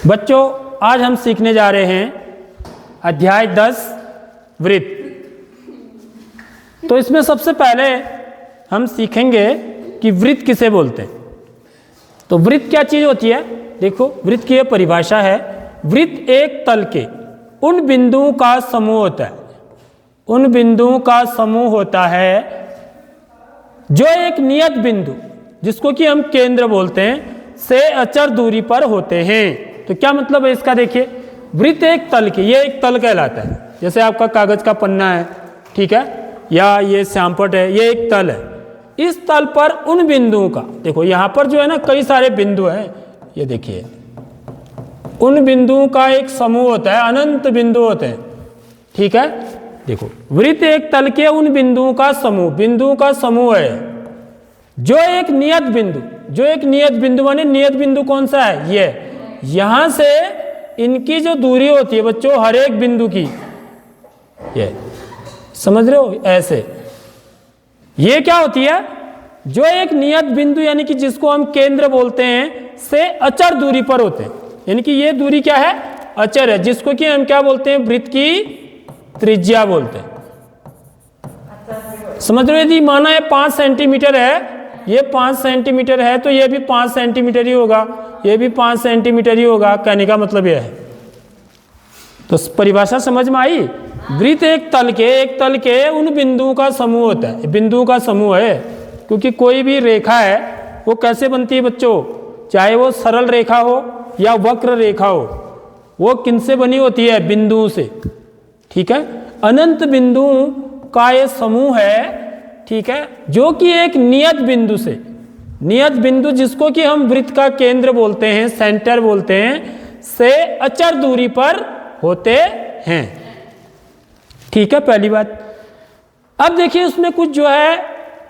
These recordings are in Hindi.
बच्चों आज हम सीखने जा रहे हैं अध्याय 10 वृत्त। तो इसमें सबसे पहले हम सीखेंगे कि वृत्त किसे बोलते हैं। तो वृत्त क्या चीज़ होती है, देखो वृत्त की यह परिभाषा है। वृत्त एक तल के उन बिंदुओं का समूह होता है, उन बिंदुओं का समूह होता है जो एक नियत बिंदु जिसको कि हम केंद्र बोलते हैं से अचर दूरी पर होते हैं। तो क्या मतलब है इसका, देखिए वृत्त एक तल के, ये एक तल कहलाता है। जैसे आपका कागज का पन्ना है, ठीक है, या ये श्यामपट है, ये एक तल है। इस तल पर उन बिंदुओं का, देखो यहाँ पर जो है ना कई सारे बिंदु हैं, ये देखिए उन बिंदुओं का एक समूह होता है, अनंत बिंदु होते हैं, ठीक है। देखो वृत्त एक तल के उन बिंदुओं का समूह, बिंदुओं का समूह है जो एक नियत बिंदु, जो एक नियत बिंदु माने नियत बिंदु कौन सा है, ये यहां से इनकी जो दूरी होती है बच्चों हर एक बिंदु की, ये समझ रहे हो, ऐसे ये क्या होती है, जो एक नियत बिंदु यानी कि जिसको हम केंद्र बोलते हैं से अचर दूरी पर होते हैं। यानी कि ये दूरी क्या है, अचर है, जिसको कि हम क्या बोलते हैं, वृत्त की त्रिज्या बोलते हैं। समझ रहे हो, यदि माना है 5 सेंटीमीटर है, ये 5 सेंटीमीटर है तो ये भी 5 सेंटीमीटर ही होगा, ये भी 5 सेंटीमीटर ही होगा। कहने का मतलब यह है। तो परिभाषा समझ में आई। वृत्त एक तल के उन बिंदुओं का समूह होता है, बिंदुओं का समूह है। क्योंकि कोई भी रेखा है वो कैसे बनती है बच्चों, चाहे वो सरल रेखा हो या वक्र रेखा हो, वो किनसे बनी होती है, बिंदुओं से, ठीक है। अनंत बिंदुओं का ये समूह है, ठीक है, जो कि एक नियत बिंदु से, नियत बिंदु जिसको कि हम वृत्त का केंद्र बोलते हैं, सेंटर बोलते हैं, से अचर दूरी पर होते हैं, ठीक है, पहली बात। अब देखिए उसमें कुछ जो है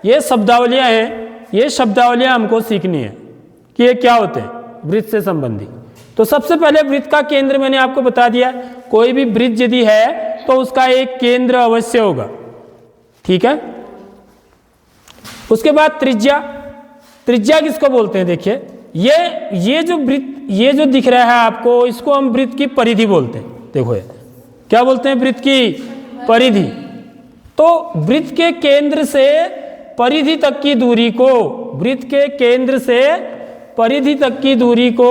ये शब्दावलियां हैं, ये शब्दावलियां हमको सीखनी है कि ये क्या होते हैं वृत्त से संबंधित। तो सबसे पहले वृत्त का केंद्र मैंने आपको बता दिया, कोई भी वृत्त यदि है तो उसका एक केंद्र अवश्य होगा, ठीक है। उसके बाद त्रिज्या, त्रिज्या किसको बोलते हैं, देखिए ये जो वृत्त, ये जो दिख रहा है आपको, इसको हम वृत्त की परिधि बोलते हैं। देखो ये क्या बोलते हैं, वृत्त की परिधि। तो वृत्त के केंद्र से परिधि तक की दूरी को, वृत्त के केंद्र से परिधि तक की दूरी को,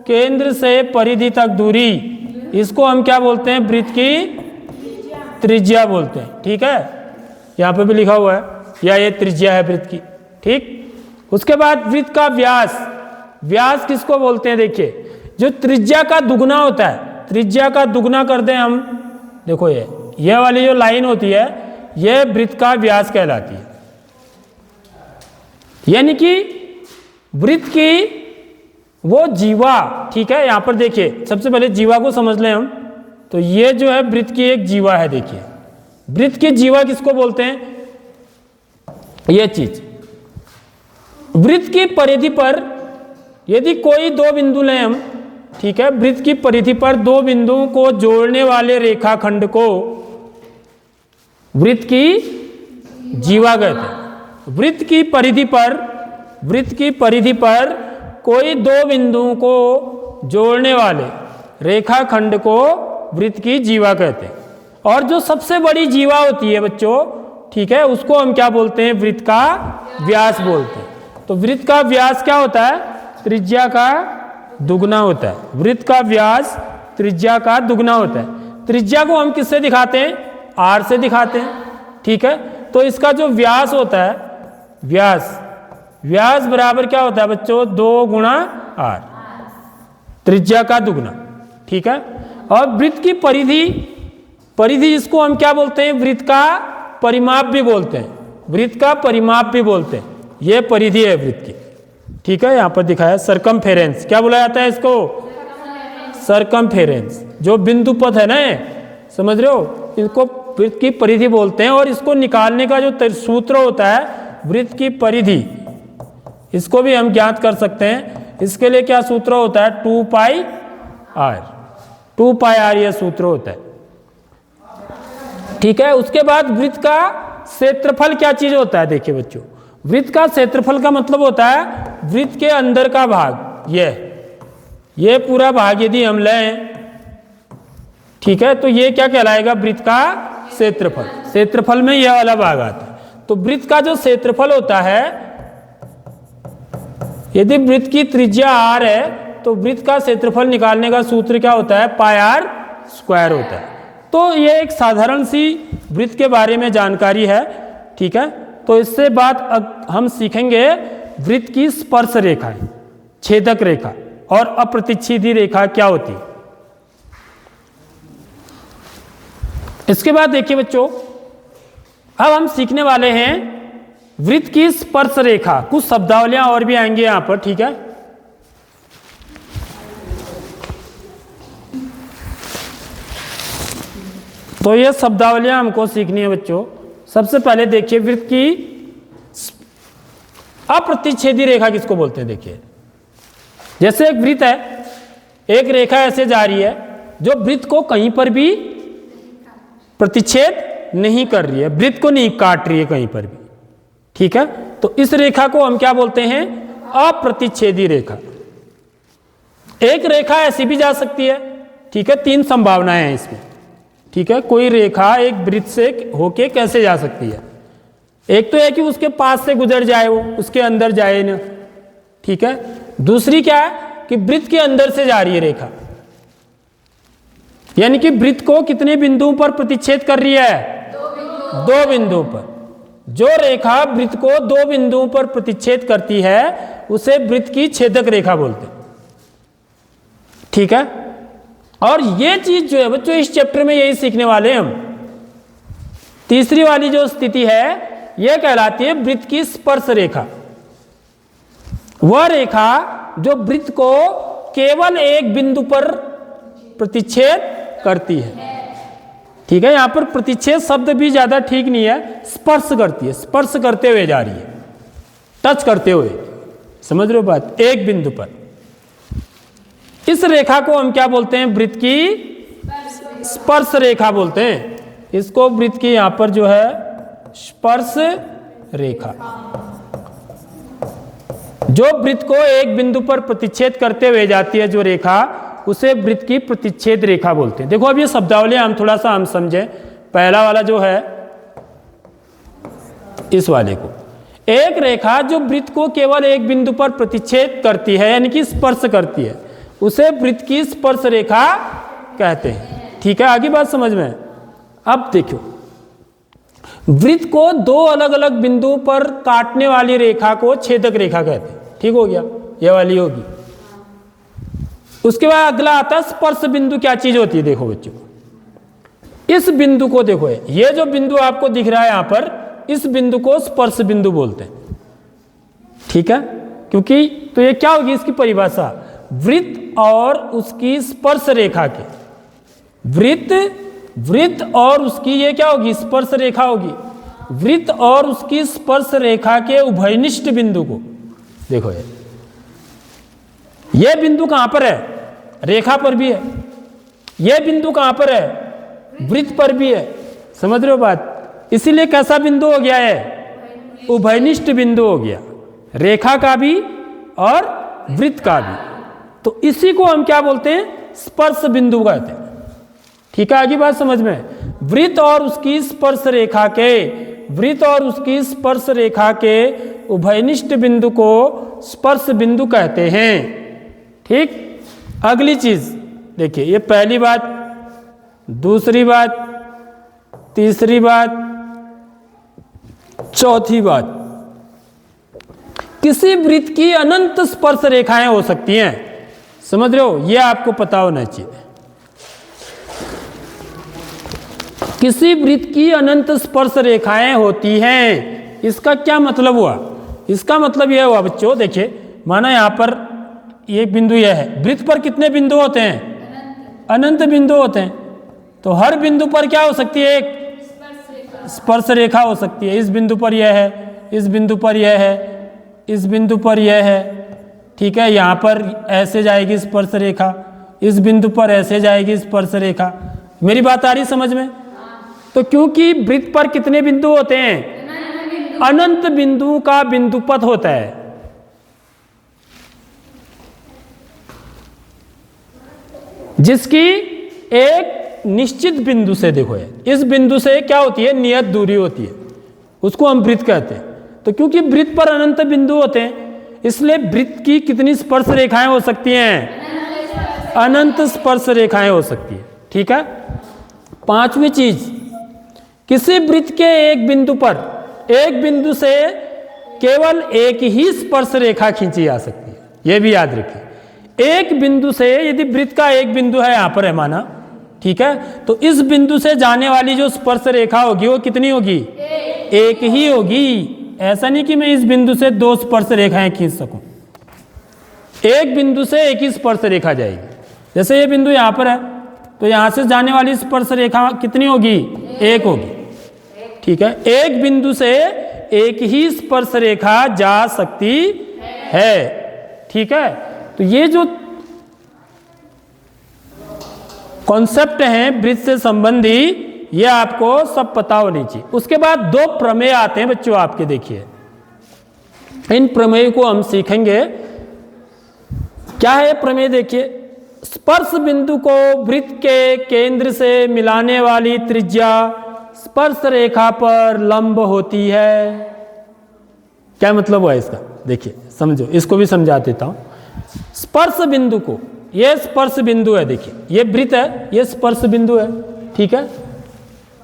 केंद्र से परिधि तक दूरी, इसको हम क्या बोलते हैं, वृत्त की त्रिज्या बोलते हैं, ठीक है। यहाँ पे भी लिखा हुआ है, या ये त्रिज्या है वृत्त की, ठीक। उसके बाद वृत्त का व्यास, व्यास किसको बोलते हैं, देखिए जो त्रिज्या का दुगना होता है, त्रिज्या का दुगना कर दें हम, देखो ये वाली जो लाइन होती है ये वृत्त का व्यास कहलाती है। यानी कि वृत्त की वो जीवा, ठीक है। यहां पर देखिए सबसे पहले जीवा को समझ लें हम। तो ये जो है वृत्त की एक जीवा है, देखिए वृत्त की जीवा किसको बोलते हैं, ये चीज वृत्त की परिधि पर यदि कोई दो बिंदु लें हम, ठीक है, वृत्त की परिधि पर दो बिंदुओं को जोड़ने वाले रेखाखंड को वृत्त की जीवा कहते हैं। वृत्त की परिधि पर, वृत्त की परिधि पर कोई दो बिंदुओं को जोड़ने वाले रेखाखंड को वृत्त की जीवा कहते हैं। और जो सबसे बड़ी जीवा होती है बच्चों, ठीक है, उसको हम क्या बोलते हैं, वृत्त का व्यास बोलते हैं। तो वृत्त का व्यास क्या होता है, त्रिज्या का दुगना होता है। वृत्त का व्यास त्रिज्या का दुगना होता है। त्रिज्या को हम किससे दिखाते हैं, आर से दिखाते हैं, ठीक है। तो इसका जो व्यास होता है, व्यास, व्यास बराबर क्या होता है बच्चों, 2 गुणा आर, त्रिज्या का दुगना, ठीक है। और वृत्त की परिधि, परिधि जिसको हम क्या बोलते हैं, वृत्त का परिमाप भी बोलते हैं, वृत्त का परिमाप भी बोलते हैं। ये परिधि है वृत्त की, ठीक है। यहां पर दिखाया सरकमफेरेंस, क्या बोला जाता है इसको, सरकमफेरेंस। जो बिंदु पथ है ना, समझ रहे हो, इसको वृत्त की परिधि बोलते हैं। और इसको निकालने का जो सूत्र होता है, वृत्त की परिधि, इसको भी हम ज्ञात कर सकते हैं। इसके लिए क्या सूत्र होता है, 2 पाई आर, 2 पाई आर यह सूत्र होता है, ठीक है। उसके बाद वृत्त का क्षेत्रफल क्या चीज होता है, देखिए बच्चों, वृत्त का क्षेत्रफल का मतलब होता है वृत्त के अंदर का भाग, ये पूरा भाग यदि हम लें, ठीक है, तो ये क्या कहलाएगा? वृत्त का क्षेत्रफल। क्षेत्रफल में यह वाला भाग आता है। तो वृत्त का जो क्षेत्रफल होता है, यदि वृत्त की त्रिज्या r है तो वृत्त का क्षेत्रफल निकालने का सूत्र क्या होता है? पाई r स्क्वायर होता है। तो ये एक साधारण सी वृत्त के बारे में जानकारी है, ठीक है। तो इससे बात हम सीखेंगे वृत्त की स्पर्श रेखा, छेदक रेखा और अप्रतिच्छेदी रेखा क्या होती है। इसके बाद देखिए बच्चों, अब हम सीखने वाले हैं वृत्त की स्पर्श रेखा। कुछ शब्दावलियां और भी आएंगी यहां पर, ठीक है। तो ये शब्दावलियां हमको सीखनी है बच्चों। सबसे पहले देखिए वृत्त की अप्रतिच्छेदी रेखा किसको बोलते हैं। देखिए जैसे एक वृत्त है, एक रेखा ऐसे जा रही है जो वृत्त को कहीं पर भी प्रतिच्छेद नहीं कर रही है, वृत्त को नहीं काट रही है कहीं पर भी, ठीक है। तो इस रेखा को हम क्या बोलते हैं? अप्रतिच्छेदी रेखा। एक रेखा ऐसी भी जा सकती है, ठीक है। तीन संभावनाएं हैं इसमें, ठीक है। कोई रेखा एक वृत्त से होके कैसे जा सकती है? एक तो है कि उसके पास से गुजर जाए, वो उसके अंदर जाए ना, ठीक है। दूसरी क्या है कि वृत्त के अंदर से जा रही है रेखा, यानी कि वृत्त को कितने बिंदुओं पर प्रतिच्छेद कर रही है? दो बिंदुओं पर। जो रेखा वृत्त को दो बिंदुओं पर प्रतिच्छेद करती है उसे वृत्त की छेदक रेखा बोलते हैं, ठीक है। और ये चीज जो है बच्चों इस चैप्टर में यही सीखने वाले हैं हम। तीसरी वाली जो स्थिति है यह कहलाती है वृत्त की स्पर्श रेखा। वह रेखा जो वृत्त को केवल एक बिंदु पर प्रतिच्छेद करती है, ठीक है। यहां पर प्रतिच्छेद शब्द भी ज्यादा ठीक नहीं है, स्पर्श करती है, स्पर्श करते हुए जा रही है, टच करते हुए, समझ रहे हो बात? एक बिंदु पर। इस रेखा को हम क्या बोलते हैं? वृत्त की स्पर्श रेखा बोलते हैं इसको। वृत्त की यहां पर जो है स्पर्श रेखा, जो वृत्त को एक बिंदु पर प्रतिच्छेद करते हुए जाती है जो रेखा, उसे वृत्त की प्रतिच्छेद रेखा बोलते हैं। देखो अब ये शब्दावली हम थोड़ा सा हम समझें। पहला वाला जो है इस वाले को, एक रेखा जो वृत्त को केवल एक बिंदु पर प्रतिच्छेद करती है यानी कि स्पर्श करती है, उसे वृत्त की स्पर्श रेखा कहते हैं, ठीक है। आगे बात समझ में। अब देखो वृत्त को दो अलग अलग बिंदुओं पर काटने वाली रेखा को छेदक रेखा कहते हैं, ठीक हो गया, ये वाली होगी। उसके बाद अगला आता है स्पर्श बिंदु। क्या चीज होती है? देखो बच्चों, इस बिंदु को देखो, ये जो बिंदु आपको दिख रहा है यहां पर, इस बिंदु को स्पर्श बिंदु बोलते हैं, ठीक है। क्योंकि तो ये क्या होगी इसकी परिभाषा? वृत्त और उसकी स्पर्श रेखा के, वृत्त और उसकी ये क्या होगी? स्पर्श रेखा होगी। वृत्त और उसकी स्पर्श रेखा के उभयनिष्ठ बिंदु को देखो, ये बिंदु कहां पर है? रेखा पर भी है। यह बिंदु कहां पर है? वृत्त पर भी है। समझ रहे हो बात? इसीलिए कैसा बिंदु हो गया है? उभयनिष्ठ बिंदु हो गया, रेखा का भी और वृत्त का भी। तो इसी को हम क्या बोलते हैं? स्पर्श बिंदु कहते हैं, ठीक है। आगे बात समझ में। वृत्त और उसकी स्पर्श रेखा के, वृत्त और उसकी स्पर्श रेखा के उभयनिष्ठ बिंदु को स्पर्श बिंदु कहते हैं, ठीक। अगली चीज देखिए, ये पहली बात, दूसरी बात, तीसरी बात, चौथी बात। किसी वृत्त की अनंत स्पर्श रेखाएं हो सकती हैं, समझ रहे हो? यह आपको पता होना चाहिए। किसी वृत्त की अनंत स्पर्श रेखाएं होती हैं, इसका क्या मतलब हुआ? इसका मतलब यह हुआ बच्चों, देखिए माना यहां पर एक बिंदु यह है, वृत्त पर कितने बिंदु होते हैं? अनंत बिंदु होते हैं। तो हर बिंदु पर क्या हो सकती है? एक स्पर्श रेखा हो सकती है। इस बिंदु पर यह है, इस बिंदु पर यह है, इस बिंदु पर यह है, ठीक है। यहां पर ऐसे जाएगी स्पर्श रेखा, इस बिंदु पर ऐसे जाएगी स्पर्श रेखा। मेरी बात आ रही समझ में? तो क्योंकि वृत्त पर कितने बिंदु होते हैं? अनंत बिंदु का बिंदुपथ होता है। जिसकी एक निश्चित बिंदु से, देखो इस बिंदु से क्या होती है, नियत दूरी होती है, उसको हम वृत्त कहते हैं। तो क्योंकि वृत्त पर अनंत बिंदु होते हैं, इसलिए वृत्त की कितनी स्पर्श रेखाएं हो सकती हैं, अनंत स्पर्श रेखाएं हो सकती है। ठीक है। पांचवी चीज, किसी वृत्त के एक बिंदु पर, एक बिंदु से केवल एक ही स्पर्श रेखा खींची जा सकती है, यह भी याद रखिए। एक बिंदु से, यदि वृत्त का एक बिंदु है, यहां पर है माना, ठीक है, तो इस बिंदु से जाने वाली जो स्पर्श रेखा होगी वो कितनी होगी, एक ही होगी। ऐसा नहीं कि मैं इस बिंदु से दो स्पर्श रेखाएं खींच सकूं, एक बिंदु से एक ही स्पर्श रेखा जाएगी। जैसे ये बिंदु यहां पर है, तो यहां से जाने वाली स्पर्श रेखा कितनी होगी, एक होगी। ठीक है, एक बिंदु से एक ही स्पर्श रेखा जा सकती है। ठीक है, तो ये जो कॉन्सेप्ट हैं वृत्त से संबंधी, ये आपको सब पता होनी चाहिए। उसके बाद दो प्रमेय आते हैं बच्चों आपके, देखिए इन प्रमेय को हम सीखेंगे। क्या है प्रमेय, देखिए, स्पर्श बिंदु को वृत्त के केंद्र से मिलाने वाली त्रिज्या स्पर्श रेखा पर लंब होती है। क्या मतलब हुआ इसका, देखिए समझो, इसको भी समझा देता हूं। स्पर्श बिंदु को, यह स्पर्श बिंदु है, देखिए ये वृत्त है, यह स्पर्श बिंदु है। ठीक है,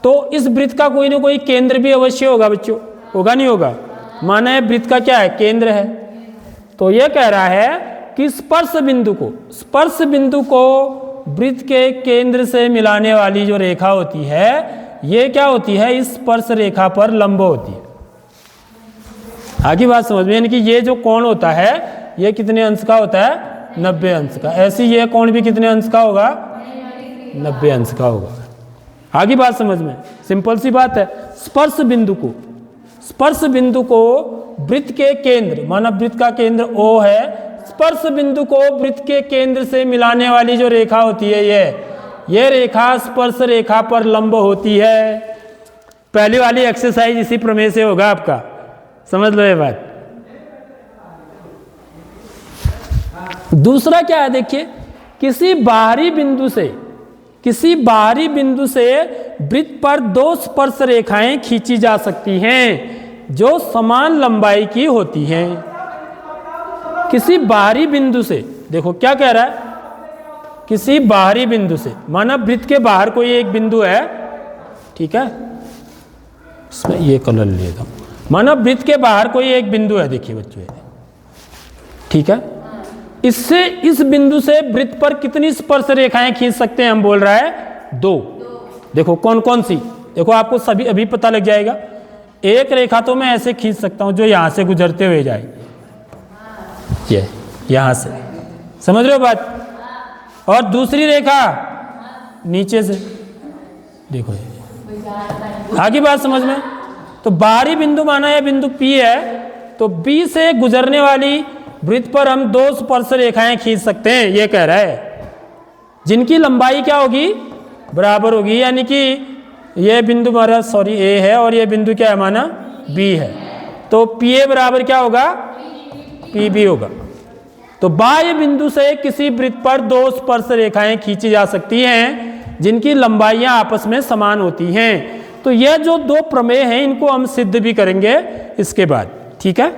तो इस वृत्त का कोई ना कोई केंद्र भी अवश्य होगा बच्चों, होगा नहीं होगा, माना है वृत्त का क्या है, केंद्र है। तो यह कह रहा है कि स्पर्श बिंदु को वृत्त के केंद्र से मिलाने वाली जो रेखा होती है, ये क्या होती है, इस स्पर्श रेखा पर लंब होती है। आगे बात समझ में, यानी कि ये जो कोण होता है, ये कितने अंश का होता है, 90 अंश का। ऐसे ये कोण भी कितने अंश का होगा, 90 अंश का होगा। आगे बात समझ में, सिंपल सी बात है। स्पर्श बिंदु को वृत्त के केंद्र, माना वृत्त का केंद्र O है, स्पर्श बिंदु को वृत्त के केंद्र से मिलाने वाली जो रेखा होती है, ये रेखा स्पर्श रेखा पर लंब होती है। पहली वाली एक्सरसाइज इसी प्रमेय से होगा आपका, समझ लो ये बात। दूसरा क्या है, देखिए, किसी बाहरी बिंदु से वृत्त पर दो स्पर्श रेखाएं खींची जा सकती हैं जो समान लंबाई की होती हैं। किसी बाहरी बिंदु से, देखो क्या कह रहा है, किसी बाहरी बिंदु से, माना वृत्त के बाहर कोई एक बिंदु है, ठीक है, इसमें ये कलर लेगा, माना वृत्त के बाहर कोई एक बिंदु है, देखिए बच्चों, ठीक है, इससे इस बिंदु से वृत्त पर कितनी स्पर्श रेखाएं खींच सकते हैं, हम बोल रहा है 2। देखो कौन कौन सी, देखो आपको सभी अभी पता लग जाएगा। एक रेखा तो मैं ऐसे खींच सकता हूं जो यहां से गुजरते हुए जाए, ये यहां से, समझ रहे हो बात, और दूसरी रेखा नीचे से, देखो आगे बात समझ में। तो बाहरी बिंदु माना यह बिंदु P है, तो B से गुजरने वाली वृत्त पर हम दो स्पर्श रेखाएं खींच सकते हैं, ये कह रहा है, जिनकी लंबाई क्या होगी, बराबर होगी। यानी कि ये बिंदु हमारा A है और ये बिंदु क्या है माना B है, तो PA बराबर क्या होगा, PB होगा। तो बाह्य बिंदु से किसी वृत्त पर दो स्पर्श रेखाएं खींची जा सकती हैं जिनकी लंबाइयां आपस में समान होती हैं। तो यह जो दो प्रमेय हैं इनको हम सिद्ध भी करेंगे इसके बाद, ठीक है।